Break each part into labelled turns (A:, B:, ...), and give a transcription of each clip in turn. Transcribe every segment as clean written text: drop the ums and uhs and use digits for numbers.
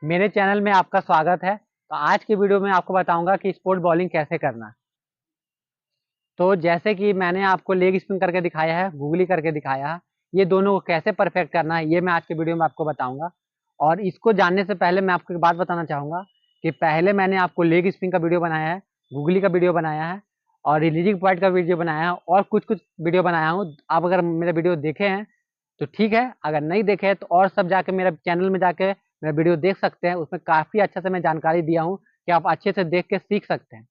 A: मेरे चैनल में आपका स्वागत है। तो आज की वीडियो में आपको बताऊंगा कि स्पोर्ट बॉलिंग कैसे करना है। तो जैसे कि मैंने आपको लेग स्पिन करके दिखाया है, गूगली करके दिखाया है, ये दोनों को कैसे परफेक्ट करना है ये मैं आज के वीडियो में आपको बताऊंगा। और इसको जानने से पहले मैं आपको एक बात बताना चाहूँगा कि पहले मैंने आपको लेग स्पिन का वीडियो बनाया है, गूगली का वीडियो बनाया है और रिलीजिंग पॉइंट का वीडियो बनाया है और कुछ-कुछ वीडियो बनाया हूँ। आप अगर मेरे वीडियो देखे हैं तो ठीक है, अगर नहीं देखे हैं तो और सब जाके मेरे चैनल में जाके मेरा वीडियो देख सकते हैं। उसमें काफ़ी अच्छे से मैं जानकारी दिया हूँ कि आप अच्छे से देख के सीख सकते हैं।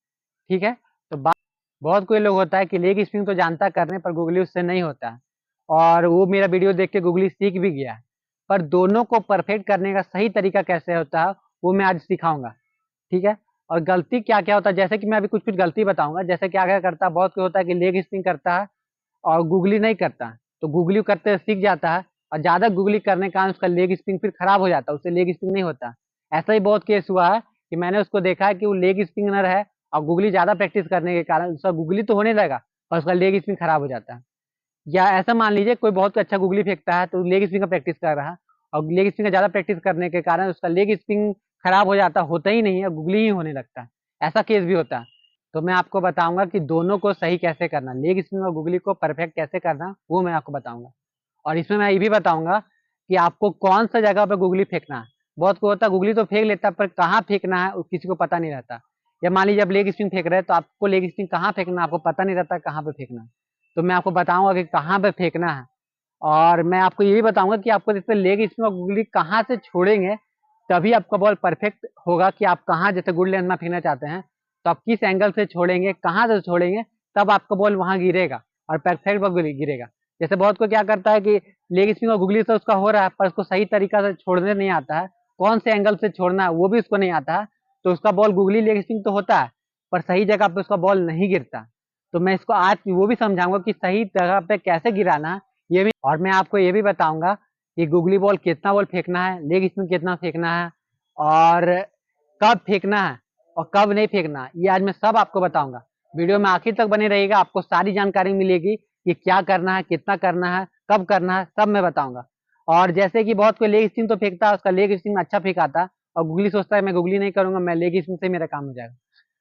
A: ठीक है? तो बहुत कोई लोग होता है कि लेग स्पिन तो जानता है करने पर गूगली उससे नहीं होता है और वो मेरा वीडियो देख के गूगली सीख भी गया है। पर दोनों को परफेक्ट करने का सही तरीका कैसे होता है वो मैं आज सिखाऊँगा। ठीक है? और गलती क्या-क्या होता है, जैसे कि मैं अभी कुछ-कुछ गलती बताऊँगा। जैसे क्या-क्या करता है, बहुत कोई होता है कि लेग स्पिन करता है और गूगली नहीं करता है। तो गूगली करते सीख जाता है और ज़्यादा गूगली करने के कारण उसका लेग स्पिन फिर खराब हो जाता है, उससे लेग स्पिन नहीं होता। ऐसा ही बहुत केस हुआ है कि मैंने उसको देखा है कि वो लेग स्पिनर है और गूगली ज़्यादा प्रैक्टिस करने के कारण उसका गूगली तो होने लगा और उसका लेग स्पिन खराब हो जाता है। या ऐसा मान लीजिए कोई बहुत अच्छा गूगली फेंकता है तो लेग स्पिन का प्रैक्टिस कर रहा है और लेग स्पिन का ज़्यादा प्रैक्टिस करने के कारण उसका लेग स्पिन खराब हो जाता, होता ही नहीं है, गूगली ही होने लगता है। ऐसा केस भी होता है। तो मैं आपको बताऊँगा कि दोनों को सही कैसे करना, लेग स्पिन और गूगली को परफेक्ट कैसे करना, वो मैं आपको बताऊँगा। और इसमें मैं ये भी बताऊँगा कि आपको कौन-सा जगह पे गूगली फेंकना है। बहुत को होता है गूगली तो फेंक लेता है पर कहाँ फेंकना है, वो किसी को पता नहीं रहता। या मान लीजिए आप लेग स्पिन फेंक रहे हैं तो आपको लेग स्पिन कहाँ फेंकना है, आपको पता नहीं रहता कहाँ पे फेंकना है। तो मैं आपको बताऊँगा कि कहाँ पे फेंकना है और मैं आपको ये भी बताऊँगा कि आपको जैसे लेग स्पिन और गूगली कहाँ से छोड़ेंगे, तभी आपका बॉल परफेक्ट होगा कि आप कहाँ जैसे गुड लेंथ में फेंकना चाहते हैं, तो आप किस एंगल से छोड़ेंगे, कहाँ से छोड़ेंगे, तब आपका बॉल वहाँ गिरेगा और परफेक्ट बॉल गिरेगा। जैसे बहुत कोई क्या करता है कि लेग स्पिन और गूगली से उसका हो रहा है, पर उसको सही तरीका से छोड़ने नहीं आता है, कौन से एंगल से छोड़ना है वो भी उसको नहीं आता है, तो उसका बॉल गूगली लेग स्पिन तो होता है, पर सही जगह पे उसका बॉल नहीं गिरता। तो मैं इसको आज वो भी समझाऊँगा कि सही जगह पे कैसे गिराना है, ये भी। और मैं आपको ये भी बताऊँगा कि गूगली बॉल कितना बॉल फेंकना है, लेग स्पिन कितना फेंकना है और कब फेंकना है और कब नहीं फेंकना है, ये आज मैं सब आपको बताऊँगा। वीडियो में आखिर तक बने रहिएगा, आपको सारी जानकारी मिलेगी कि क्या करना है, कितना करना है, कब करना है, सब मैं बताऊँगा। और जैसे कि बहुत कोई लेग स्पिन तो फेंकता है, उसका लेग स्पिन अच्छा फेंकाता है और गूगली सोचता है मैं गूगली नहीं करूँगा, मैं लेग स्पिन से ही मेरा काम हो जाएगा।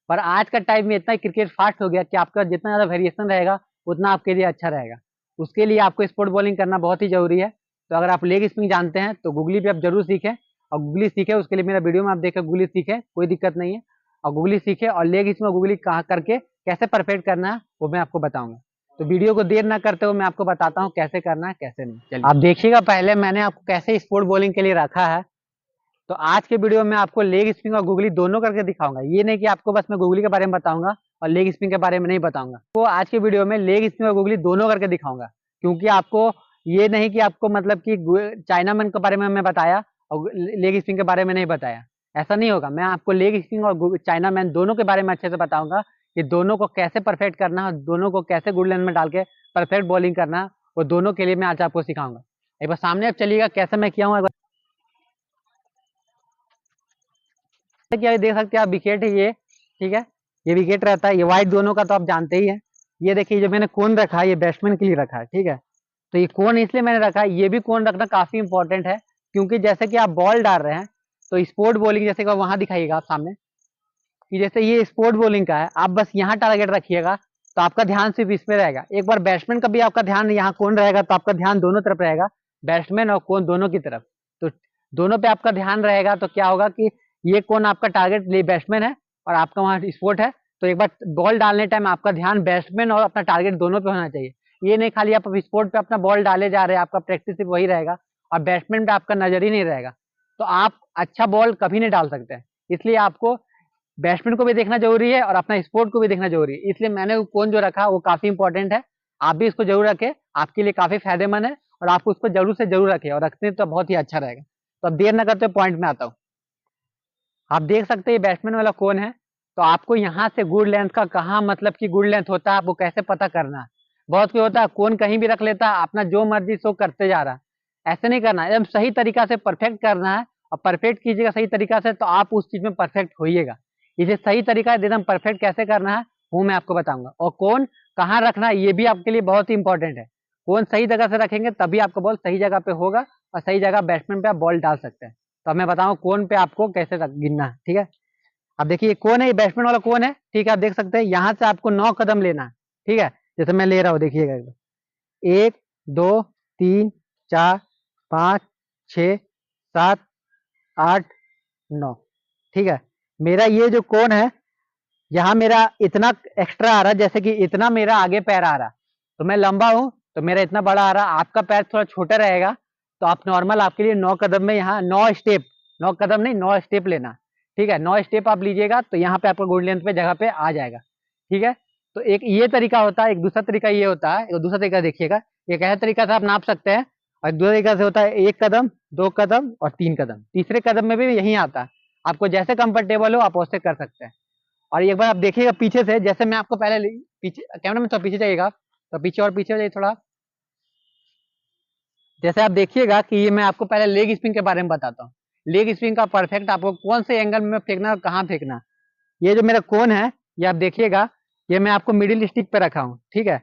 A: पर आज का टाइम में इतना क्रिकेट फास्ट हो गया कि आपका जितना ज़्यादा वेरिएशन रहेगा, उतना आपके लिए अच्छा रहेगा। उसके लिए आपको स्पोर्ट बॉलिंग करना बहुत ही ज़रूरी है। तो अगर आप लेग स्पिन जानते हैं, तो गूगली भी आप ज़रूर सीखें और गूगली सीखें उसके लिए मेरा वीडियो में आप देखें, गूगली सीखें, कोई दिक्कत नहीं है। और गूगली सीखें और लेग स्पिन और गूगली कहाँ करके कैसे परफेक्ट करना है, वो मैं आपको बताऊँगा। तो वीडियो को देर ना करते हुए मैं आपको बताता हूँ कैसे करना है, कैसे नहीं। चलिए, आप देखिएगा पहले मैंने आपको कैसे स्पोर्ट बॉलिंग के लिए रखा है। तो आज के वीडियो में आपको लेग स्पिन और गूगली दोनों करके दिखाऊंगा। ये नहीं कि आपको बस मैं गूगली के बारे में बताऊंगा और लेग स्पिन के बारे में नहीं बताऊंगा। तो आज के वीडियो में लेग स्पिन और गूगली दोनों करके दिखाऊंगा, क्योंकि आपको ये नहीं कि आपको मतलब कि चाइनामैन के बारे में मैं बताया और लेग स्पिन के बारे में नहीं बताया, ऐसा नहीं होगा। मैं आपको लेग स्पिन और चाइनामैन दोनों के बारे में अच्छे से बताऊंगा कि दोनों को कैसे परफेक्ट करना है, दोनों को कैसे गुड लेंथ में डाल के परफेक्ट बॉलिंग करना है, वो दोनों के लिए मैं आज आपको सिखाऊंगा। एक बार सामने आप चलिएगा कैसे मैं किया हूँ। क्या देख सकते हैं आप, विकेट है ये, ठीक है, ये विकेट रहता है, ये वाइट दोनों का तो आप जानते ही हैं। ये देखिए जो मैंने कोन रखा है ये बैट्समैन के लिए रखा है, ठीक है। तो ये कोन इसलिए मैंने रखा है, ये भी कोन रखना काफी इंपॉर्टेंट है, क्योंकि जैसे कि आप बॉल डाल रहे हैं तो स्पोर्ट बॉलिंग जैसे कि वहां दिखाइएगा आप सामने कि जैसे ये स्पोर्ट बॉलिंग का है, आप बस यहाँ टारगेट रखिएगा तो आपका ध्यान सिर्फ इस पे रहेगा। एक बार बैट्समैन का भी आपका ध्यान यहाँ कोन रहेगा तो आपका ध्यान दोनों तरफ रहेगा, बैट्समैन और कोन दोनों की तरफ। तो दोनों पे आपका ध्यान रहेगा तो क्या होगा कि ये कोन आपका टारगेट बैट्समैन है और आपका वहाँ स्पोर्ट है, तो एक बार बॉल डालने टाइम आपका ध्यान बैट्समैन और अपना टारगेट दोनों पे होना चाहिए। ये नहीं खाली आप स्पोर्ट पे अपना बॉल डाले जा रहे हैं, आपका प्रैक्टिस सिर्फ वही रहेगा और बैट्समैन पे आपका नजर ही नहीं रहेगा, तो आप अच्छा बॉल कभी नहीं डाल सकते। इसलिए आपको बैट्समैन को भी देखना जरूरी है और अपना स्पोर्ट को भी देखना जरूरी है, इसलिए मैंने कोन जो रखा वो काफी इंपॉर्टेंट है। आप भी इसको जरूर रखें, आपके लिए काफी फायदेमंद है और आपको उसको जरूर से जरूर रखें और रखते हैं तो बहुत ही अच्छा रहेगा। तो अब देर ना करते पॉइंट में आता हूँ। आप देख सकते हैं बैट्समैन वाला कौन है, तो आपको यहाँ से गुड लेंथ का कहाँ मतलब कि गुड लेंथ होता है आपको कैसे पता करना है। बहुत कोई होता है कौन कहीं भी रख लेता है, अपना जो मर्जी सो करते जा रहा है, ऐसे नहीं करना है, एकदम सही तरीका से परफेक्ट करना है और परफेक्ट कीजिएगा सही तरीका से तो आप उस चीज में परफेक्ट होइएगा। इसे सही तरीका एकदम परफेक्ट कैसे करना है वो मैं आपको बताऊंगा, और कौन कहाँ रखना है ये भी आपके लिए बहुत ही इंपॉर्टेंट है। कौन सही जगह से रखेंगे तभी आपका बॉल सही जगह पे होगा और सही जगह बैट्समैन पे आप बॉल डाल सकते हैं। तो अब मैं बताऊँ कोन पे आपको कैसे गिनना है, ठीक है। अब देखिए कौन है, ये बैट्समैन वाला कौन है, ठीक है। आप देख सकते हैं यहाँ से आपको 9 कदम लेना है, ठीक है। जैसे मैं ले रहा हूँ, देखिएगा एक बार, 1 2 3 4 5 6 7 8 9, ठीक है। मेरा ये जो कौन है, यहाँ मेरा इतना एक्स्ट्रा आ रहा है, जैसे कि इतना मेरा आगे पैर आ रहा, तो मैं लंबा हूँ तो मेरा इतना बड़ा आ रहा, आपका पैर थोड़ा छोटा रहेगा, तो आप नॉर्मल आपके लिए 9 कदम में यहाँ 9 स्टेप, 9 कदम नहीं 9 स्टेप लेना, ठीक है। 9 स्टेप आप लीजिएगा तो यहाँ पे आपको गुड लेंथ पे जगह पे आ जाएगा, ठीक है। तो एक ये तरीका होता है, एक दूसरा तरीका ये होता है, एक दूसरा तरीका देखिएगा, एक ऐसा तरीका से आप नाप सकते हैं, और दूसरा तरीका से होता है 1 कदम 2 कदम और 3 कदम, तीसरे कदम में भी यही आता है, आपको जैसे कंफर्टेबल हो आप वैसे कर सकते हैं। और एक बार आप देखिएगा पीछे से, जैसे मैं आपको पहले पीछे कैमरा में, तो पीछे जाइएगा, तो पीछे और पीछे जाइए थोड़ा, जैसे आप देखिएगा कि ये मैं आपको पहले लेग स्पिन के बारे में बताता हूँ। लेग स्पिन का परफेक्ट आपको कौन से एंगल में फेंकना और कहाँ फेंकना। ये जो मेरा कोन है, ये आप देखिएगा, ये मैं आपको मिडिल स्टिक पे रखा हूँ, ठीक है।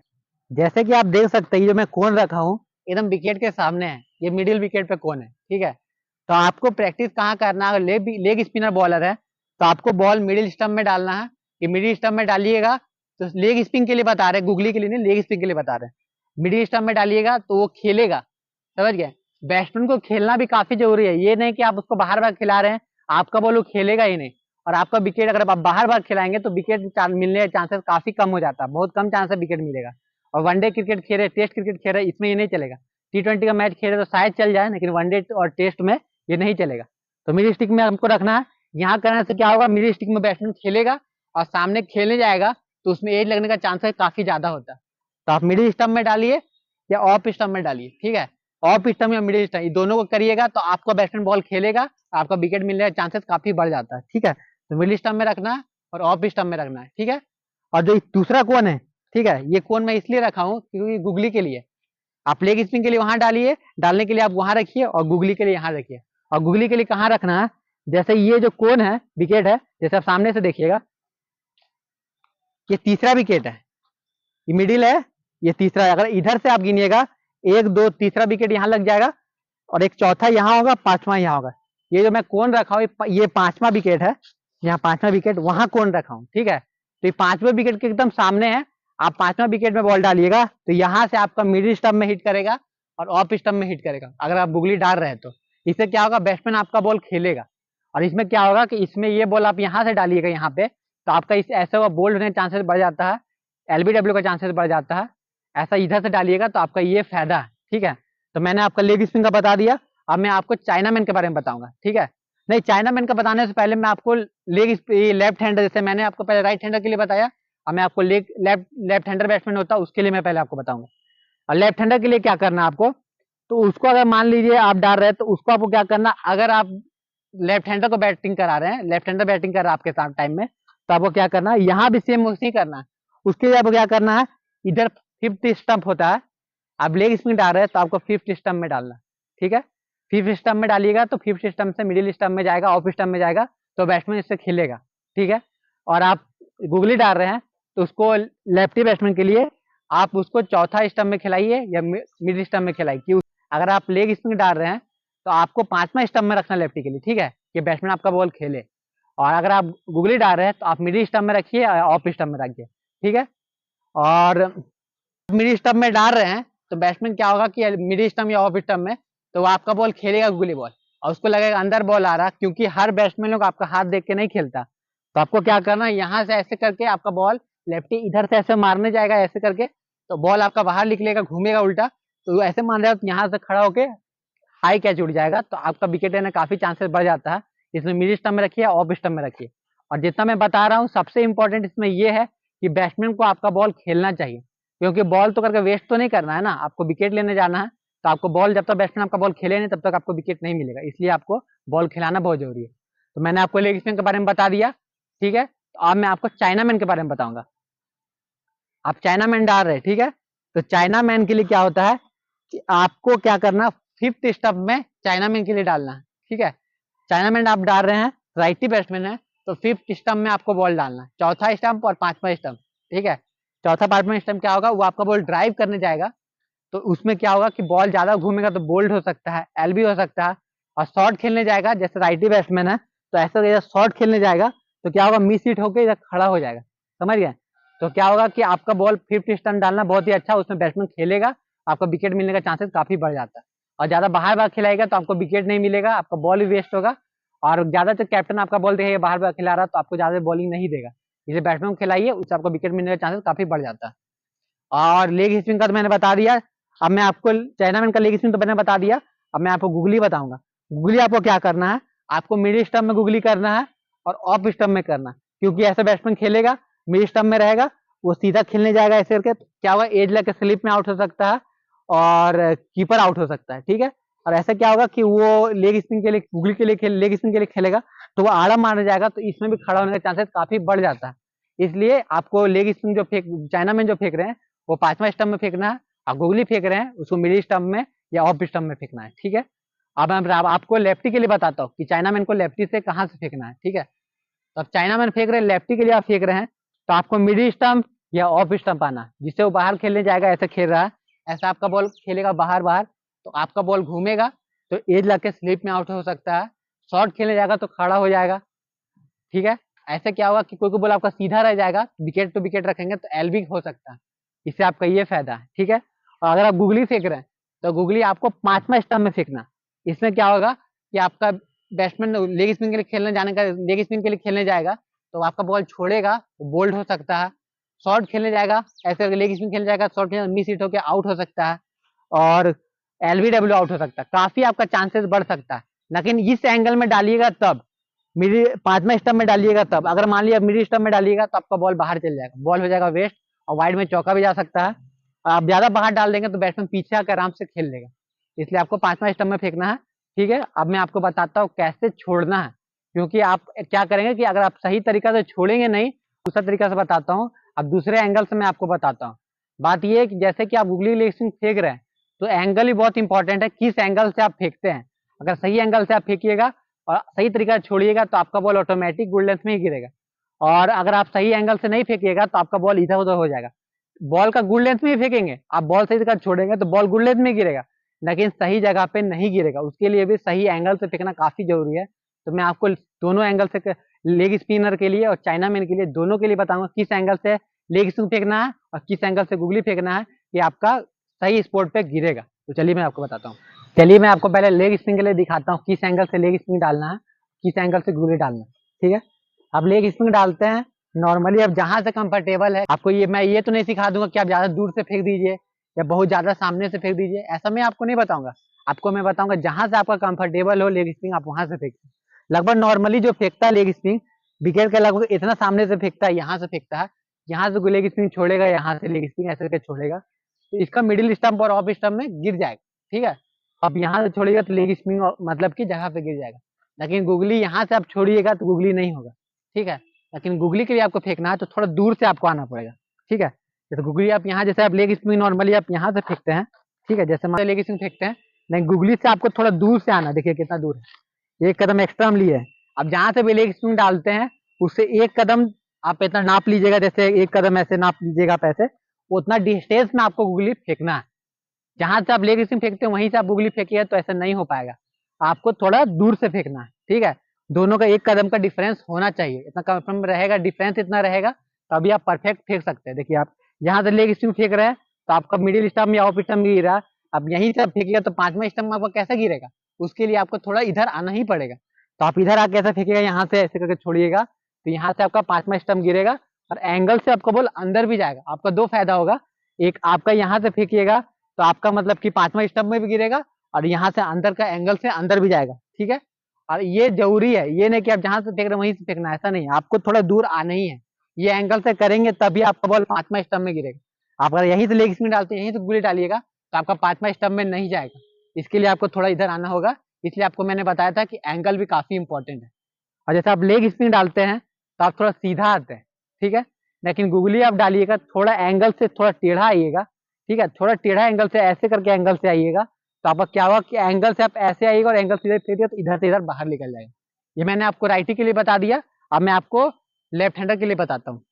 A: जैसे कि आप देख सकते हैं, ये जो मैं कोन रखा हूँ एकदम विकेट के सामने है, ये मिडिल विकेट पे कोन है, ठीक है। तो आपको प्रैक्टिस कहाँ करना है, अगर लेग स्पिनर बॉलर है तो आपको बॉल मिडिल स्टंप में डालना है, कि मिडिल स्टंप में डालिएगा, तो लेग स्पिन के लिए बता रहे हैं, गुगली के लिए नहीं, लेग स्पिन के लिए बता रहे हैं। मिडिल स्टंप में डालिएगा तो वो खेलेगा, समझ गए। बैट्समैन को खेलना भी काफी जरूरी है, ये नहीं कि आप उसको बाहर बाहर खिला रहे हैं, आपका बॉल वो खेलेगा ही नहीं, और आपका विकेट अगर आप बाहर बाहर खिलाएंगे तो विकेट मिलने के चांसेस काफी कम हो जाता है, बहुत कम चांस है विकेट मिलेगा। और वनडे क्रिकेट खेले, टेस्ट क्रिकेट खेल रहे, इसमें ये नहीं चलेगा। T20 का मैच खेले तो शायद चल जाए, लेकिन वनडे और टेस्ट में ये नहीं चलेगा। तो मिडिल स्टिक में हमको रखना है, यहाँ करने से क्या होगा, मिडिल स्टिक में बैट्समैन खेलेगा और सामने खेलने जाएगा तो उसमें एज लगने का चांसेस काफी ज्यादा होता है। तो आप मिडिल स्टंप में डालिए या ऑफ स्टंप में डालिए, ठीक है। ऑफ स्टंप या मिडिल स्टंप, दोनों को करिएगा तो आपका बैट्समैन बॉल खेलेगा, आपका विकेट मिलने का चांसेस काफी बढ़ जाता है, ठीक है। तो मिडिल स्टंप में रखना है और ऑफ स्टंप में रखना है, ठीक है। और जो दूसरा कोन है, ठीक है, ये कोन मैं इसलिए रखा हूँ क्योंकि गुगली के लिए, आप लेग स्पिन के लिए वहां डालिए, डालने के लिए आप वहां रखिए, और गुगली के लिए यहाँ रखिए। और गुगली के लिए कहाँ रखना है, जैसे ये जो कोन है, विकेट है, जैसे आप सामने से देखिएगा, ये तीसरा विकेट है, ये मिडिल है, ये तीसरा है। अगर इधर से आप गिनिएगा, 1 2 तीसरा विकेट यहाँ लग जाएगा, और एक चौथा यहाँ होगा, पांचवा यहाँ होगा। ये जो मैं कोन रखा हूँ, ये पांचवा विकेट है, यहाँ पांचवा विकेट, वहां कोन रखा हूँ, ठीक है। तो ये पांचवे विकेट के एकदम सामने है, आप पांचवा विकेट में बॉल डालिएगा तो यहाँ से आपका मिडिल स्टंप में हिट करेगा और ऑफ स्टंप में हिट करेगा, अगर आप गुगली डाल रहे हैं तो। इससे क्या होगा, बैट्समैन आपका बॉल खेलेगा। और इसमें क्या होगा कि इसमें ये बॉल आप यहाँ से डालिएगा यहाँ पे, तो आपका इस ऐसे हुआ बोल्ड होने का चांसेस बढ़ जाता है, LBW का चांसेस बढ़ जाता है। ऐसा इधर से डालिएगा तो आपका ये फायदा है, ठीक है। तो मैंने आपका लेग स्पिन का बता दिया, अब मैं आपको चाइनामैन के बारे में बताऊंगा, ठीक है। नहीं, चाइनामैन का बताने से पहले मैं आपको लेफ्ट हैंडर, जैसे मैंने आपको पहले राइट हैंडर के लिए बताया, अब मैं आपको लेफ्ट हैंडर बैट्समैन होता है उसके लिए मैं पहले आपको बताऊंगा। और लेफ्ट हैंडर के लिए क्या करना है आपको, तो उसको अगर मान लीजिए आप डाल रहे हैं तो उसको आपको क्या करना, अगर आप लेफ्ट हैंडर को बैटिंग करा रहे हैं, लेफ्ट हैंडर बैटिंग कर रहा है आपके साथ टाइम में, तो आपको क्या करना है, यहाँ भी सेम उसी करना है। उसके लिए आपको क्या करना है, इधर फिफ्थ स्टंप होता है, आप लेग स्पिन डाल रहे हैं तो आपको फिफ्थ स्टंप में डालना, ठीक है। फिफ्थ स्टंप में डालिएगा तो फिफ्थ स्टंप से मिडिल स्टंप में जाएगा, ऑफ स्टंप में जाएगा, तो बैट्समैन इससे खेलेगा, ठीक है। और आप गुगली डाल रहे हैं तो उसको लेफ्टी बैट्समैन के लिए आप उसको चौथा स्टंप में खिलाइए या मिडिल स्टंप में खिलाइए, कि अगर आप लेग स्पिन डाल रहे हैं तो आपको पांचवा स्टंप में रखना लेफ्टी के लिए, ठीक है, कि बैट्समैन आपका बॉल खेले। और अगर आप गुगली डाल रहे हैं तो आप मिडिल स्टंप में रखिए, ऑफ स्टंप में रखिए, ठीक है। और मिडिल स्टंप में डाल रहे हैं तो बैट्समैन क्या होगा कि मिडिल स्टंप या ऑफ स्टंप में, तो वो आपका बॉल खेलेगा गुगली बॉल, और उसको लगेगा अंदर बॉल आ रहा, क्योंकि हर बैट्समैन लोग आपका हाथ देख के नहीं खेलता। तो आपको क्या करना है, यहाँ से ऐसे करके आपका बॉल लेफ्टी इधर से ऐसे मारने जाएगा, ऐसे करके तो बॉल आपका बाहर निकलेगा, घूमेगा उल्टा, तो ऐसे मान रहे हो तो यहाँ से खड़ा होके हाई कैच उड़ जाएगा, तो आपका विकेट लेने काफी चांसेस बढ़ जाता है। इसमें मिडिल स्टंप में रखिए, ऑफ स्टंप में रखिए। और जितना मैं बता रहा हूँ, सबसे इंपॉर्टेंट इसमें यह है कि बैट्समैन को आपका बॉल खेलना चाहिए, क्योंकि बॉल तो करके वेस्ट तो नहीं करना है ना, आपको विकेट लेने जाना है। तो आपको बॉल, जब तक बैट्समैन आपका बॉल खेले नहीं तब तक आपको विकेट नहीं मिलेगा, इसलिए आपको बॉल खिलाना बहुत जरूरी है। तो मैंने आपको लेग स्पिन के बारे में बता दिया, ठीक है। तो अब मैं आपको चाइनामैन के बारे में बताऊंगा। आप चाइनामैन डाल रहे हैं, ठीक है। तो चाइनामैन के लिए क्या होता है कि आपको क्या करना, फिफ्थ स्टंप में चाइनामैन के लिए डालना है, ठीक है। चाइनामैन आप डाल रहे हैं, राइटी बैट्समैन है, तो फिफ्थ स्टंप में आपको बॉल डालना है, चौथा स्टंप और पांचवा स्टंप, ठीक है। चौथा पांचवा स्टंप क्या होगा, वो आपका बॉल ड्राइव करने जाएगा, तो उसमें क्या होगा कि बॉल ज्यादा घूमेगा तो बोल्ड हो सकता है, एलबी हो सकता है, और शॉर्ट खेलने जाएगा, जैसे राइटी बैट्समैन है तो ऐसा शॉर्ट खेलने जाएगा तो क्या होगा, मिस हिट होकर इधर खड़ा हो जाएगा, समझ गए। तो क्या होगा कि आपका बॉल फिफ्थ स्टंप डालना बहुत ही अच्छा, उसमें बैट्समैन खेलेगा, आपका विकेट मिलने का चांसेस काफी बढ़ जाता है। और ज्यादा बाहर बाहर खिलाएगा तो आपको विकेट नहीं मिलेगा, आपका बॉल भी वेस्ट होगा। और ज्यादातर कैप्टन आपका बॉल देखेगा बाहर बाहर खिला रहा तो आपको ज्यादा बॉलिंग नहीं देगा, इसे बैट्समैन को खिलाइए, उससे आपको विकेट मिलने का चांसेस काफी बढ़ जाता है। और लेग स्पिन का तो मैंने बता दिया। अब मैं आपको चाइनामैन का लेग स्पिन तो मैंने बता दिया, अब मैं आपको गूगली बताऊंगा। गूगली आपको क्या करना है, आपको मिडिल स्टंप में गूगली करना है और ऑफ स्टंप में करना है, क्योंकि ऐसा बैट्समैन खेलेगा मिडिल स्टंप में रहेगा, वो सीधा खेलने जाएगा ऐसे करके, तो क्या होगा, एज लग के स्लिप में आउट हो सकता है और कीपर आउट हो सकता है, ठीक है। और ऐसा क्या होगा कि वो लेग स्पिन के लिए, गूगली के लिए लेग स्पिन के लिए खेलेगा तो वो आड़ा मारने जाएगा, तो इसमें भी खड़ा होने का चांसेस काफी बढ़ जाता है। इसलिए आपको लेग स्पिन जो फेंक, चाइनामैन जो फेंक रहे हैं वो पांचवा स्टंप में फेंकना है, आप गूगली फेंक रहे हैं उसको मिडिल स्टंप में या ऑफ स्टंप में फेंकना है, ठीक है। अब मैं आपको लेफ्टी के लिए बताता हूँ कि चाइनामैन को लेफ्टी से कहाँ से फेंकना है, ठीक है। तो अब चाइनामैन फेंक रहे हैं लेफ्टी के लिए, आप फेंक रहे हैं तो आपको मिडिल स्टंप या ऑफ स्टंप आना, जिससे वो बाहर खेलने जाएगा, ऐसे खेल रहा है, ऐसा आपका बॉल खेलेगा बाहर बाहर, तो आपका बॉल घूमेगा तो एज लग के स्लिप में आउट हो सकता है, शॉर्ट खेलने जाएगा तो खड़ा हो जाएगा, ठीक है। ऐसे क्या होगा कि कोई को बॉल आपका सीधा रह जाएगा, विकेट टू विकेट रखेंगे तो एल भी हो सकता है, इससे आपका ये फायदा है, ठीक है। और अगर आप गूगली फेंक रहे हैं तो गूगली आपको पांचवा स्टंप में फेंकना, इसमें क्या होगा कि आपका बैट्समैन लेग स्पिन के लिए खेलने जाने का, लेग स्पिन के लिए खेलने जाएगा तो आपका बॉल छोड़ेगा, बोल्ड हो सकता है, शॉर्ट खेलने जाएगा, ऐसे लेग स्पिन खेलने जाएगा, शॉर्ट खेलने मिस हिट होकर आउट हो सकता है और एलबीडब्ल्यू आउट हो सकता है, काफी आपका चांसेस बढ़ सकता है। लेकिन इस एंगल में डालिएगा तब, मिडिल पांचवा स्टंप में डालिएगा तब, अगर मान लिया मिडिल स्टंप में डालिएगा तो आपका बॉल बाहर चल जाएगा, बॉल हो जाएगा वेस्ट और वाइड में चौका भी जा सकता है। आप ज्यादा बाहर डाल देंगे तो बैट्समैन पीछे आकर आराम से खेल लेगा, इसलिए आपको पांचवा स्टंप में फेंकना है, ठीक है। अब मैं आपको बताता हूँ कैसे छोड़ना है, क्योंकि आप क्या करेंगे कि अगर आप सही तरीका से छोड़ेंगे नहीं, दूसरा तरीका से बताता हूँ, अब दूसरे एंगल से मैं आपको बताता हूँ। बात यह है कि जैसे कि आप गूगली लेग स्पिन फेंक रहे हैं तो एंगल भी बहुत इंपॉर्टेंट है, किस एंगल से आप फेंकते हैं। अगर सही एंगल से आप फेंकिएगा और सही तरीका से छोड़िएगा तो आपका बॉल ऑटोमेटिक गुड लेंथ में ही गिरेगा, और अगर आप सही एंगल से नहीं फेंकिएगा तो आपका बॉल इधर उधर हो जाएगा। बॉल का गुड लेंथ में ही फेंकेंगे, आप बॉल सही जगह छोड़ेंगे तो बॉल गुड लेंथ में गिरेगा, लेकिन सही जगह पे नहीं गिरेगा, उसके लिए भी सही एंगल से फेंकना काफी जरूरी है। तो मैं आपको दोनों एंगल से, लेग स्पिनर के लिए और चाइनामैन के लिए, दोनों के लिए बताऊंगा किस एंगल से लेग स्पिन फेंकना है और किस एंगल से गुगली फेंकना है कि आपका सही स्पॉट पे गिरेगा। तो चलिए मैं आपको बताता हूँ। चलिए मैं आपको पहले लेग स्पिन के लिए दिखाता हूँ किस एंगल से लेग स्पिन डालना है, किस एंगल से गुगली डालना है, ठीक है। अब लेग स्पिन डालते हैं नॉर्मली, अब जहां से कंफर्टेबल है आपको, ये मैं ये तो नहीं सिखा दूंगा कि आप ज्यादा दूर से फेंक दीजिए या बहुत ज्यादा सामने से फेंक दीजिए, ऐसा मैं आपको नहीं बताऊंगा। आपको मैं बताऊंगा जहां से आपका कंफर्टेबल हो लेग स्पिन, आप वहां से फेंकिए। लगभग नॉर्मली जो फेंकता है लेग स्पिन, विकेट के लगभग इतना सामने से फेंकता है, यहाँ से फेंकता है, यहाँ से लेग स्पिन छोड़ेगा, यहाँ से लेग स्पिन ऐसे करके छोड़ेगा तो इसका मिडिल स्टंप और ऑफ स्टंप में गिर जाएगा, ठीक है। अब यहाँ से छोड़िएगा तो लेग स्पिन मतलब की जगह पे गिर जाएगा, लेकिन गुगली यहाँ से आप छोड़िएगा तो गुगली नहीं होगा, ठीक है। लेकिन गुगली के लिए आपको फेंकना है तो थोड़ा दूर से आपको आना पड़ेगा, ठीक है। जैसे गुगली आप यहाँ, जैसे आप लेग स्पिन नॉर्मली आप यहाँ से फेंकते हैं, ठीक है, जैसे हमारे लेग स्पिन फेंकते हैं, लेकिन गुगली से आपको थोड़ा दूर से आना, देखिए कितना दूर है, एक कदम एक्स्ट्रा हम लिए हैं। अब जहां से भी लेग स्पिन डालते हैं उससे एक कदम आप इतना नाप लीजिएगा, जैसे एक कदम ऐसे नाप लीजिएगा आप ऐसे, उतना डिस्टेंस में आपको गुगली फेंकना है। जहां से आप लेग स्पिन फेंकते हैं वहीं से आप गुगली फेंकिए तो ऐसा नहीं हो पाएगा, आपको थोड़ा दूर से फेंकना है, ठीक है। दोनों का एक कदम का डिफरेंस होना चाहिए, इतना कम रहेगा, डिफरेंस इतना रहेगा तभी आप परफेक्ट फेंक सकते हैं। देखिए आप यहाँ से लेग स्पिन फेंक रहे हैं तो आपका मिडिल स्टंप या ऑफ स्टंप गिरा, अब यहीं से फेंकिएगा तो पांचवा स्टंप आपका कैसे गिरेगा, उसके लिए आपको थोड़ा इधर आना ही पड़ेगा। तो आप इधर आके ऐसा फेंकिएगा, यहाँ से ऐसे करके छोड़िएगा तो यहाँ से आपका पांचवा स्टंप गिरेगा और एंगल से आपका बॉल अंदर भी जाएगा। आपका दो फायदा होगा, एक आपका यहाँ से फेंकिएगा तो आपका मतलब कि पांचवा स्टंप में भी गिरेगा और यहाँ से अंदर का एंगल से अंदर भी जाएगा, ठीक है। और ये जरूरी है, ये नहीं कि आप जहां से फेंक रहे हैं वहीं से फेंकना, ऐसा नहीं है, आपको थोड़ा दूर आना ही है। ये एंगल से करेंगे तभी आपका बॉल पांचवा स्टंप में गिरेगा। आप अगर यहीं से लेग स्पिन डालते हैं, यहीं से गुल्ली डालिएगा तो आपका पांचवा स्टंप में नहीं जाएगा, इसके लिए आपको थोड़ा इधर आना होगा। इसलिए आपको मैंने बताया था कि एंगल भी काफी इंपॉर्टेंट है। और जैसे आप लेग स्पिन डालते हैं तो आप थोड़ा सीधा आते हैं, ठीक है, लेकिन गुगली आप डालिएगा थोड़ा एंगल से थोड़ा टेढ़ा आइएगा, ठीक है, थोड़ा टेढ़ा एंगल से, ऐसे करके एंगल से आइएगा तो आपका क्या होगा कि एंगल से आप ऐसे आइएगा और एंगल सीधे फेंकिए तो इधर से इधर बाहर निकल जाएगा। ये मैंने आपको राइटी के लिए बता दिया, अब मैं आपको लेफ्ट हैंडर के लिए बताता हूँ।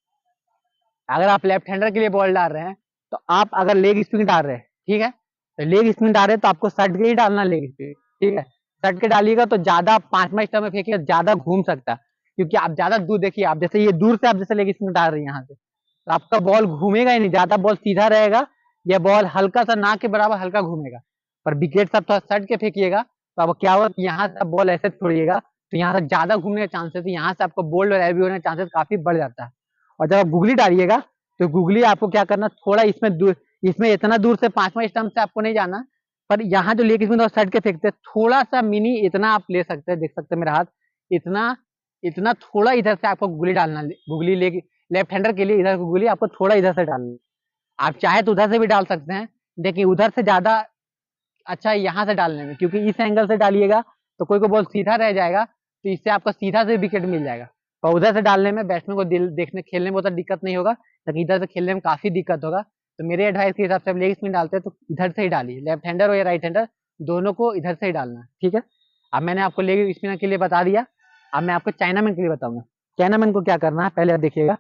A: अगर आप लेफ्ट हैंडर के लिए बॉल डाल रहे हैं तो आप अगर लेग स्पिन डाल रहे हैं, ठीक है, तो लेग स्पिन डाल रहे हैं तो आपको सट के ही डालना लेग स्पिन, ठीक है। सट के डालिएगा तो ज्यादा 5वां स्टंप में फेंकिएगा, ज्यादा घूम सकता है, क्योंकि आप ज्यादा दूर देखिए, आप जैसे ये दूर से आप जैसे लेग स्पिन डाल रही हैं यहाँ से, तो आपका बॉल घूमेगा ही नहीं, ज्यादा बॉल सीधा रहेगा, या बॉल हल्का सा ना के बराबर हल्का घूमेगा। पर विकेट से आप थोड़ा सट के फेंकिएगा तो अब क्या होगा कि यहाँ से आप बॉल ऐसे छोड़िएगा तो यहाँ से ज्यादा घूमने के चांसेस, यहाँ से आपको बोल्ड और एलबी होने के चांसेस काफी बढ़ जाता है। और जब आप गुगली डालिएगा तो गुगली आपको क्या करना, थोड़ा इसमें दूर, इसमें इतना दूर से 5वां स्टंप से आपको नहीं जाना, पर यहाँ जो लेग स्पिन और सट के फेंकते हैं थोड़ा सा मिनी इतना आप ले सकते हैं, देख सकते हैं मेरा हाथ, इतना इतना थोड़ा इधर से आपको गुगली डालना, गुगली लेग लेफ्ट हैंडर के लिए इधर गुगली आपको थोड़ा इधर से डालना। आप चाहे तो उधर से भी डाल सकते हैं, लेकिन उधर से ज्यादा अच्छा यहाँ से डालने में, क्योंकि इस एंगल से डालिएगा तो कोई को बॉल सीधा रह जाएगा, तो इससे आपको सीधा से विकेट मिल जाएगा। और उधर से डालने में बैट्समैन को दिल देखने खेलने में उतना दिक्कत नहीं होगा, लेकिन इधर से खेलने में काफी दिक्कत होगा। तो मेरे एडवाइस के हिसाब से आप लेग स्पिन डालते हैं तो इधर से ही डालिए, लेफ्ट हैंडर हो या राइट हैंडर, दोनों को इधर से ही डालना है, ठीक है। अब मैंने आपको लेग स्पिनर के लिए बता दिया, अब मैं आपको चाइनामैन के लिए बताऊंगा। चाइनामैन को क्या करना है पहले आप देखिएगा।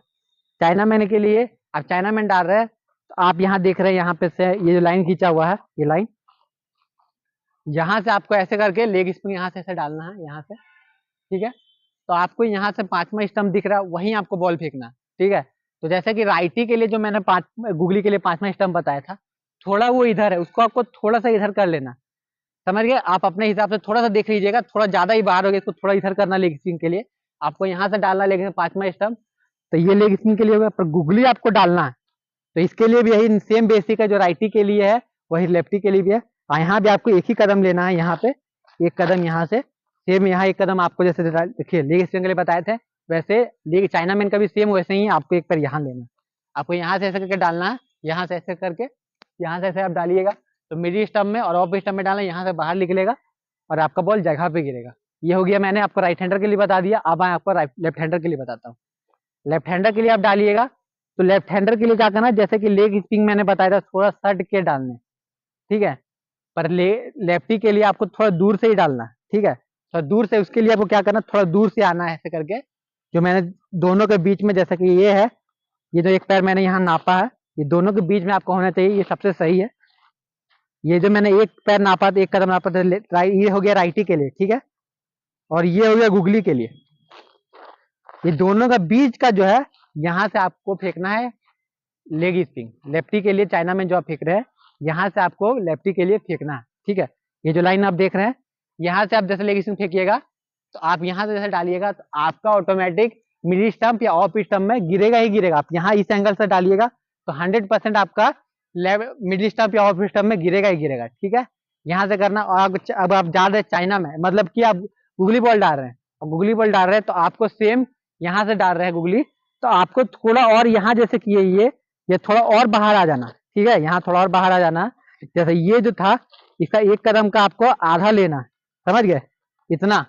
A: चाइनामैन के लिए आप चाइनामैन डाल रहे हैं तो आप यहाँ देख रहे हैं, यहाँ पे से ये जो लाइन खींचा हुआ है, ये लाइन, यहाँ से आपको ऐसे करके लेग स्पिन यहाँ से ऐसे डालना है, यहाँ से, ठीक है। तो आपको यहाँ से 5वां स्टंप दिख रहा है, वहीं आपको बॉल फेंकना है, ठीक है। तो जैसे कि राइटी के लिए जो मैंने गुगली के लिए 5वां स्टंप बताया था, थोड़ा वो इधर है, उसको आपको थोड़ा सा इधर कर लेना, समझ गए। आप अपने हिसाब से थोड़ा सा देख लीजिएगा, थोड़ा ज्यादा ही बाहर हो गया, इसको थोड़ा इधर करना लेग स्पिन के लिए, आपको यहाँ से डालना लेग 5वां स्टंप, तो ये लेग स्पिन के लिए होगा। पर गुगली आपको डालना है तो इसके लिए भी यही सेम बेसिक है, जो राइटी के लिए है वही लेफ्टी के लिए भी है। और यहाँ भी आपको एक ही कदम लेना है, यहाँ पे एक कदम, यहाँ से सेम, यहाँ एक कदम आपको जैसे देखिए लेग स्पिन के लिए बताए थे, वैसे लेग चाइनामैन का भी सेम वैसे ही आपको एक पैर यहाँ लेना है, आपको यहाँ से ऐसे करके डालना है, यहाँ से ऐसे करके, यहाँ से ऐसे आप डालिएगा तो मिडिल स्टंप में और ऑफ स्टंप में डालना, यहाँ से बाहर निकलेगा और आपका बॉल जगह पे गिरेगा। ये हो गया, मैंने आपको राइट हैंडर के लिए बता दिया। अब मैं आपको लेफ्ट हैंडर के लिए बताता हूँ। लेफ्ट हैंडर के लिए आप डालिएगा तो लेफ्ट हैंडर के लिए क्या करना है, जैसे कि लेग स्पिन मैंने बताया था थोड़ा सट के डालने, ठीक है। पर लेफ्टी के लिए आपको थोड़ा दूर से ही डालना है, ठीक है। थोड़ा दूर से, उसके लिए आपको क्या करना, थोड़ा दूर से आना है ऐसे करके, जो मैंने दोनों के बीच में, जैसे कि ये है, ये जो एक पैर मैंने यहाँ नापा है, ये दोनों के बीच में आपको होना चाहिए, ये सबसे सही है। ये जो मैंने एक पैर नापा था, एक कदम नापा था, ये हो गया राइटी के लिए, ठीक है। और ये हो गया गुगली के लिए। ये दोनों का बीच का जो है, यहाँ से आपको फेंकना है लेग स्पिन। लेफ्टी के लिए चाइना में जो आप फेंक रहे हैं, यहाँ से आपको लेफ्टी के लिए फेंकना है, ठीक है। ये जो लाइन आप देख रहे हैं, यहाँ से आप जैसे लेग स्पिन फेंकिएगा तो आप यहाँ से जैसे डालिएगा तो आपका ऑटोमेटिक मिडिल स्टंप या ऑफ स्टंप में गिरेगा ही गिरेगा। आप यहाँ इस एंगल से डालिएगा तो 100% आपका मिडिल स्टंप या ऑफ स्टंप में गिरेगा ही गिरेगा, ठीक है। यहाँ से करना। और अब आप जा रहे हैं चाइना में, मतलब कि आप गुगली बॉल डाल रहे हैं, और गुगली बॉल डाल रहे हैं तो आपको सेम यहाँ से डाल रहे हैं गुगली, तो आपको थोड़ा और यहाँ जैसे कि ये थोड़ा और बाहर आ जाना, ठीक है। यहाँ थोड़ा और बाहर आ जाना, जैसे ये जो था इसका एक कदम का आपको आधा लेना है, समझ गए, इतना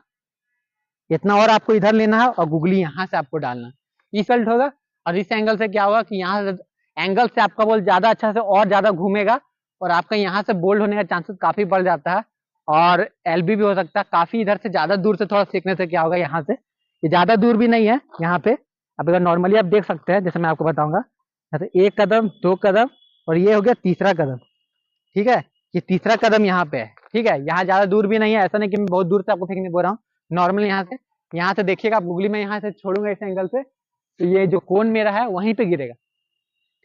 A: इतना और आपको इधर लेना है और गुगली यहाँ से आपको डालना, इस फील्ड होगा। और इस एंगल से क्या होगा कि यहाँ से एंगल से आपका बॉल ज्यादा अच्छा से और ज्यादा घूमेगा, और आपका यहाँ से बोल्ड होने का चांसेस काफी बढ़ जाता है, और एलबी भी हो सकता है काफी। इधर से ज्यादा दूर से थोड़ा सीखने से क्या होगा, यहाँ से ये ज्यादा दूर भी नहीं है, यहाँ पे अब अगर नॉर्मली आप देख सकते हैं, जैसे मैं आपको बताऊंगा, जैसे एक कदम, दो कदम, और ये हो गया तीसरा कदम, ठीक है। ये तीसरा कदम यहाँ पे है, ठीक है। यहाँ ज्यादा दूर भी नहीं है, ऐसा नहीं कि मैं बहुत दूर से आपको फेंकने बोल रहा हूँ, नॉर्मल यहाँ से देखिएगा। आप गुगली में यहाँ से छोड़ूंगा इस एंगल से, तो ये जो कोन मेरा है वहीं पे गिरेगा,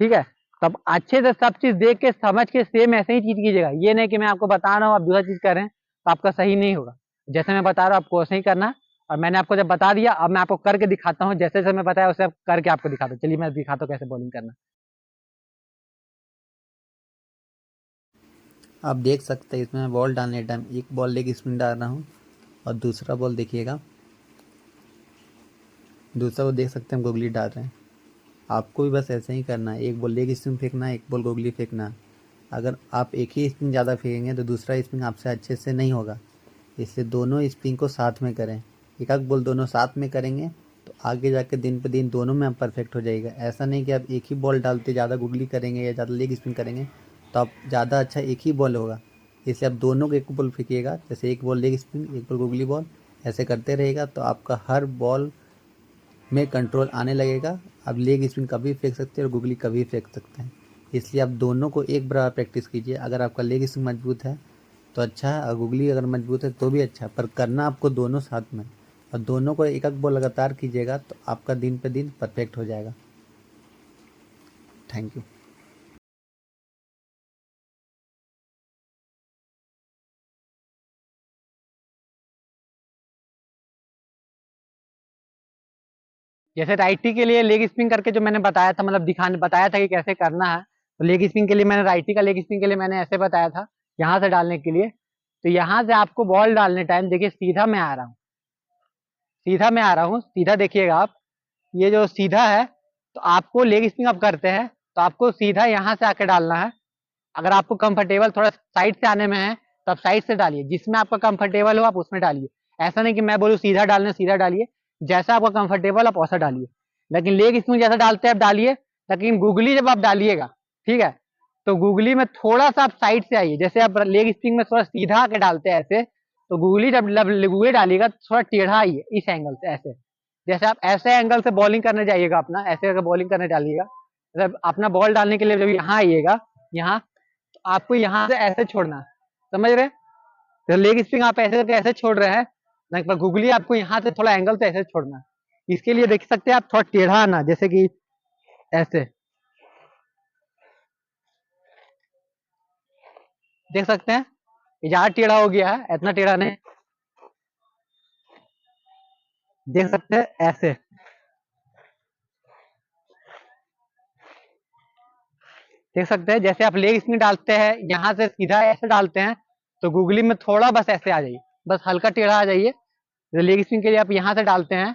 A: ठीक है। तब अच्छे से सब चीज देख के समझ के सेम ऐसे ही चीज कीजिएगा। ये नहीं कि मैं आपको बता रहा हूँ आप दूसरा चीज कर रहे हैं तो आपका सही नहीं होगा। जैसे मैं बता रहा हूँ आपको वैसे ही करना। और मैंने आपको जब बता दिया, अब मैं आपको करके दिखाता हूँ, जैसे जैसे मैं बताया वैसे करके आपको दिखाता हूँ। चलिए मैं दिखाता हूँ कैसे बॉलिंग करना।
B: आप देख सकते हैं इसमें बॉल डालने टाइम एक बॉल लेग स्पिन डाल रहा हूँ, और दूसरा बॉल देखिएगा, दूसरा बॉल देख सकते हैं हम गुगली डाल रहे हैं। आपको भी बस ऐसे ही करना है, एक बॉल लेग स्पिन फेंकना है, एक बॉल गुगली फेंकना है। अगर आप एक ही स्पिन ज़्यादा फेंकेंगे तो दूसरा स्पिन आपसे अच्छे से नहीं होगा, इसलिए दोनों स्पिन को साथ में करें। एक आध बॉल दोनों साथ में करेंगे तो आगे जाके दिन पे दिन दोनों में आप परफेक्ट हो जाएगा। ऐसा नहीं कि आप एक ही बॉल डालते ज़्यादा गुगली करेंगे या ज़्यादा लेग स्पिन करेंगे तो आप ज़्यादा अच्छा एक ही बॉल होगा। इसलिए आप दोनों को एक बॉल फेंकिएगा, जैसे एक बॉल लेग स्पिन एक बॉल गुगली बॉल, ऐसे करते रहेगा तो आपका हर बॉल में कंट्रोल आने लगेगा। आप लेग स्पिन कभी फेंक सकते हैं और गुगली कभी फेंक सकते हैं, इसलिए आप दोनों को एक बराबर प्रैक्टिस कीजिए। अगर आपका लेग स्पिन मजबूत है तो अच्छा है, और गुगली अगर मजबूत है तो भी अच्छा है, पर करना आपको दोनों साथ में, और दोनों को एक एक बॉल लगातार कीजिएगा तो आपका दिन पे दिन परफेक्ट हो जाएगा। Thank you.
A: जैसे राइटी के लिए लेग स्पिन करके जो मैंने बताया था, मतलब दिखाने बताया था कि कैसे करना है, तो लेग स्पिन के लिए मैंने राइटी का लेग स्पिन के लिए मैंने ऐसे बताया था, यहाँ से डालने के लिए। तो यहाँ से आपको बॉल डालने टाइम देखिए सीधा मैं आ रहा हूँ, सीधा मैं आ रहा हूँ, सीधा देखिएगा आप, ये जो सीधा है, तो आपको लेग स्पिन आप करते हैं तो आपको सीधा यहाँ से आके डालना है। अगर आपको कंफर्टेबल थोड़ा साइड से आने में है तो आप साइड से डालिए, जिसमें आपका कंफर्टेबल हो आप उसमें डालिए। ऐसा नहीं कि मैं बोलूँ सीधा डालने, सीधा डालिए, जैसा आपका कंफर्टेबल आप वैसा डालिए। लेकिन लेग स्पिन जैसा डालते हैं आप डालिए, लेकिन गुगली जब आप डालिएगा, ठीक है, तो गुगली में थोड़ा सा आप साइड से आइए। जैसे आप लेग स्पिन में थोड़ा सीधा आके डालते हैं ऐसे, तो गुगली जब गुगली डालिएगा थोड़ा टेढ़ा आइए इस एंगल से ऐसे। जैसे आप ऐसे एंगल से बॉलिंग करने जाइएगा अपना, ऐसे अगर बॉलिंग करने डालिएगा, जब अपना बॉल डालने के लिए जब यहाँ आइएगा, यहाँ, तो आपको यहाँ से ऐसे छोड़ना है, समझ रहे? तो लेग स्पिन आप ऐसे करके ऐसे छोड़ रहे हैं, लगभग गुगली आपको यहाँ से थोड़ा एंगल से ऐसे छोड़ना है। इसके लिए देख सकते हैं आप थोड़ा टेढ़ा आना, जैसे कि ऐसे देख सकते हैं, ये ज्यादा टेढ़ा हो गया है, इतना टेढ़ा नहीं, देख सकते हैं ऐसे। देख सकते हैं जैसे आप लेग स्पिन डालते हैं यहाँ से सीधा ऐसे डालते हैं, तो गुगली में थोड़ा बस ऐसे आ जाइए, बस हल्का टेढ़ा आ जाइए। लेग स्पिन के लिए आप यहाँ से डालते हैं,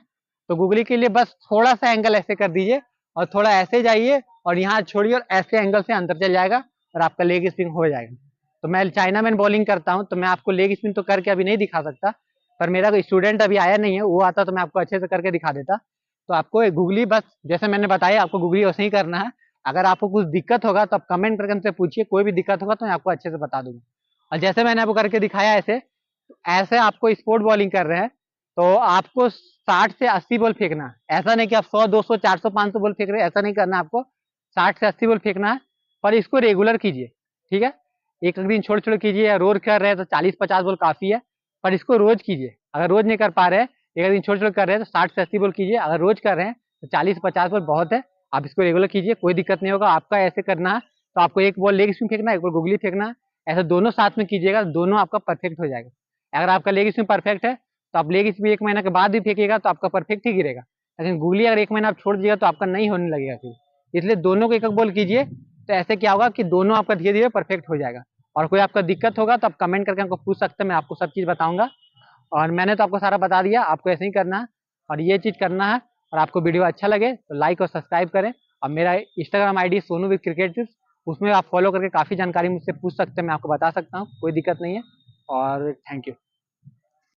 A: तो गुगली के लिए बस थोड़ा सा एंगल ऐसे कर दीजिए और थोड़ा ऐसे जाइए और यहाँ छोड़िए और ऐसे एंगल से अंदर चल जाएगा और आपका लेग स्पिन हो जाएगा। तो मैं चाइना मैन बॉलिंग करता हूँ, तो मैं आपको लेग स्पिन तो करके अभी नहीं दिखा सकता, पर मेरा कोई स्टूडेंट अभी आया नहीं है, वो आता तो मैं आपको अच्छे से करके दिखा देता। तो आपको गुगली बस जैसे मैंने बताया, आपको गुगली वैसे ही करना है। अगर आपको कुछ दिक्कत होगा तो आप कमेंट करके हमसे पूछिए, कोई भी दिक्कत होगा तो मैं आपको अच्छे से बता दूंगा। और जैसे मैंने आपको करके दिखाया ऐसे, ऐसे आपको स्पोर्ट बॉलिंग कर रहे हैं तो आपको 60 से 80 बॉल फेंकना है। ऐसा नहीं कि आप 100 200 400 500 बॉल फेंक रहे हैं, ऐसा नहीं करना आपको। 60 से 80 बॉल फेंकना है, पर इसको रेगुलर कीजिए, ठीक है। एक एक दिन छोड़ छोड़ कीजिए, या रोज कर रहे हैं तो 40-50 बॉल काफी है, पर इसको रोज कीजिए। अगर रोज नहीं कर पा रहे हैं, एक दिन छोड़ छोड़ कर रहे हैं, तो 60 से 80 बॉल कीजिए। अगर रोज कर रहे हैं तो 40-50 बॉल बहुत है, आप इसको रेगुलर कीजिए, कोई दिक्कत नहीं होगा। आपका ऐसे करना है तो आपको एक बॉल लेग स्पिन फेंकना है, एक बॉल गुगली फेंकना है, ऐसे दोनों साथ में कीजिएगा, दोनों आपका परफेक्ट हो जाएगा। अगर आपका लेग स्पिन परफेक्ट है तो आप लेग स्पिन 1 महीना के बाद भी फेंकिएगा तो आपका परफेक्ट ही गिरेगा। लेकिन गुगली अगर 1 महीना आप छोड़ दीजिएगा तो आपका नहीं होने लगेगा फिर। इसलिए दोनों को एक एक बॉल कीजिए, तो ऐसे क्या होगा कि दोनों आपका धीरे धीरे परफेक्ट हो जाएगा। और कोई आपका दिक्कत होगा तो आप कमेंट करके हमको पूछ सकते हैं, मैं आपको सब चीज़ बताऊंगा। और मैंने तो आपको सारा बता दिया, आपको ऐसे ही करना है और ये चीज़ करना है। और आपको वीडियो अच्छा लगे तो लाइक और सब्सक्राइब करें। और मेरा Instagram ID Sonu with cricket tips, उसमें आप फॉलो करके काफ़ी जानकारी मुझसे पूछ सकते हैं, मैं आपको बता सकता हूँ, कोई दिक्कत नहीं है। और थैंक यू।